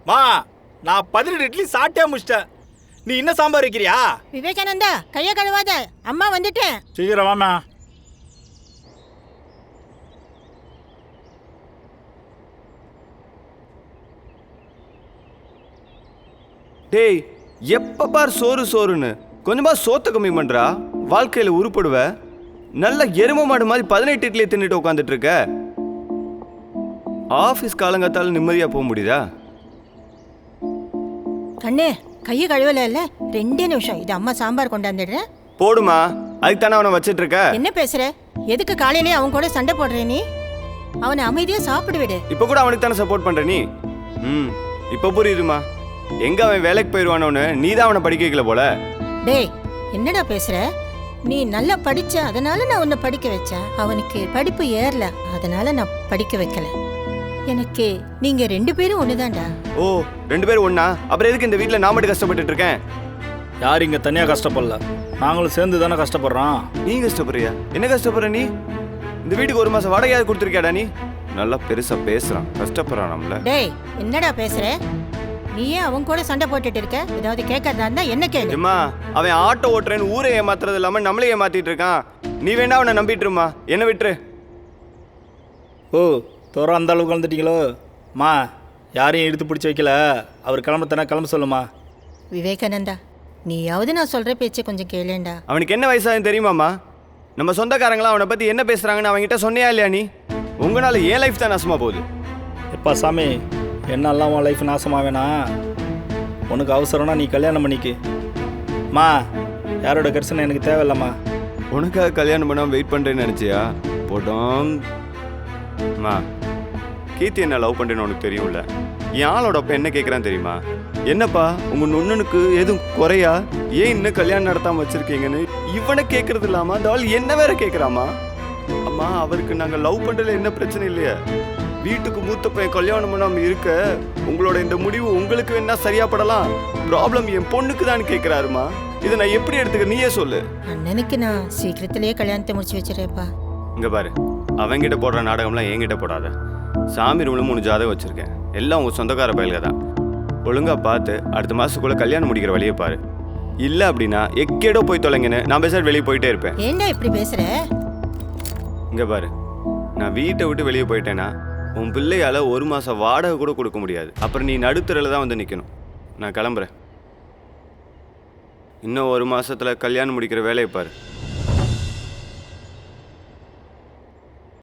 மா நான் 18 இட்லி சாப்பிட்டே முடிச்சிட்டேன். நீ இன்னும் சாம்பார் வைக்கிறியா? விவேகானந்தா கையை கழுவாத, அம்மா வந்துட்டேன். சீக்கிரம் வாமா. டேய், எப்ப பார் சோறு சோறுன்னு கொஞ்சமா சோத்த கம்மி பண்றா. வாழ்க்கையில உருப்படுவ. நல்ல எரும மாடு மாதிரி 18 இட்லியை தின்னுட்டு உட்காந்துட்டு இருக்க. ஆபீஸ் காலங்காத்தால நிம்மதியா போக முடியுதா? கண்ணே கையை கழுவல இல்ல, 2 நிமிஷம். இது அம்மா சாம்பார் கொண்டாந்துடுறேன். போடுமா, அதுக்கு தானே அவனை வச்சிட்டு இருக்க. என்ன பேசுற? எதுக்கு காலையிலே அவன் கூட சண்டை போடுற நீ? அவனை அமைதியா சாப்பிடு விடு. இப்ப கூட அவனுக்கு தானே சப்போர்ட் பண்ற நீ. இப்ப புரியுதுமா. எங்க அவன் வேலைக்கு போயிடுவானோன்னு நீ தான் அவனை படிக்க வைக்கல போல. டேய் என்னடா பேசுற? நீ நல்லா படிச்ச, அதனால நான் உன்னை படிக்க வச்சேன். அவனுக்கு படிப்பு ஏறல, அதனால நான் படிக்க வைக்கல. எனக்கு நீங்க 2 பேரும் ஒண்ணுதான்டா. ஓ, 2 பேரும் ஒண்ணா? அப்புறம் எதுக்கு இந்த வீட்டுல நான் மட்டும் கஷ்டப்பட்டுட்டு இருக்கேன்? யார் இங்க தனியா கஷ்டப்படல, நாங்களும் சேர்ந்து தானே கஷ்டப்படுறோம். நீ கஷ்டப்படுறியா? என்ன கஷ்டப்படுற நீ? இந்த வீட்டுக்கு 1 மாசம் வாடகையாவது கொடுத்துருக்கியாடா நீ? நல்லா பெருசா பேசுறான், கஷ்டப்படுறான் நம்மள. டேய் என்னடா பேசுற? நீ ஏன் அவன் கூட சண்டை போட்டுட்டு இருக்க? ஏதாவது கேட்கறதா இருந்தா என்ன கேளு. அம்மா, அவன் ஆட்டோ ஓட்டுறேன்னு ஊரை ஏமாத்துறது இல்லாம நம்மளே ஏமாத்திட்டு இருக்கான். நீ வேணா அவனை நம்பிட்டுருமா, என்ன விட்டுரு. ஓ தோற அந்த அளவுக்கு வந்துட்டீங்களோ? மா யாரையும் இழுத்து பிடிச்சி வைக்கல, அவர் கிளம்பத்தானே கிளம்ப சொல்லுமா. விவேகானந்தா நீயாவது நான் சொல்ற பேச்சை கொஞ்சம் கேளேண்டா. அவனுக்கு என்ன வயசாகுன்னு தெரியுமாம்மா? நம்ம சொந்தக்காரங்களாம் அவனை பத்தி என்ன பேசுறாங்கன்னு அவன்கிட்ட சொன்னியா இல்லையா நீ? உங்களால ஏன் லைஃப் தான் நாசமா போகுது. எப்பா சாமி, என்னெல்லாம் உன் லைஃப் நாசமாக வேணாம். உனக்கு அவசரம்னா நீ கல்யாணம் பண்ணிக்கு. மா யாரோட கரிசனை எனக்கு தேவையில்லம்மா. உனக்காக கல்யாணம் பண்ணாம வெயிட் பண்றேன்னு நினைச்சியா? போட்டோம். மா, கீர்த்தி என்ன லவ் பண்றேன்னு உனக்கு தெரியும்ல. என் ஆளோட அப்பா என்ன கேட்குறான்னு தெரியுமா? என்னப்பா உங்க நொண்ணனுக்கு எதுவும் குறையா, ஏன் இன்னும் கல்யாணம் நடத்தாம வச்சிருக்கீங்கன்னு இவனை கேட்கறது இல்லாம அந்த ஆள் என்ன வேற கேட்குறாமா? அம்மா, அவருக்கு நாங்கள் லவ் பண்றதுல என்ன பிரச்சனை இல்லையா? வீட்டுக்கு மூத்த பையன் கல்யாணம் பண்ணாம இருக்க உங்களோட இந்த முடிவு உங்களுக்கு வேணா சரியா படலாம். ப்ராப்ளம் என் பொண்ணுக்கு தான் கேட்கிறாருமா. இதை நான் எப்படி எடுத்துக்க, நீயே சொல்லு. அண்ணனுக்கு நான் சீக்கிரத்திலேயே கல்யாணத்தை முடிச்சு வச்சிருப்பா. இங்க பாரு, அவங்கிட்ட போடுற நாடகம்லாம் என்கிட்ட போடாத. சாமி ரூம்ல 3 ஜாதகம் வச்சிருக்கேன், எல்லாம் உங்க சொந்தக்கார பயல்க தான். ஒழுங்கா பார்த்து அடுத்த மாசத்துக்குள்ள கல்யாணம் முடிக்கிற வழியை பாரு. இல்ல அப்படின்னா எக்கேடோ போய் தொலைங்கன்னு நான் பேசாட்டு வெளியே போயிட்டே இருப்பேன். ஏண்டா இப்படி பேசுற? இங்க பாரு, நான் வீட்டை விட்டு வெளியே போயிட்டேன்னா உன் பிள்ளையால 1 மாசம் வாடகை கூட கொடுக்க முடியாது. அப்புறம் நீ நடுத்தரில் தான் வந்து நிற்கணும். நான் கிளம்புறேன். இன்னும் 1 மாசத்துல கல்யாணம் முடிக்கிற வேலையை பாரு.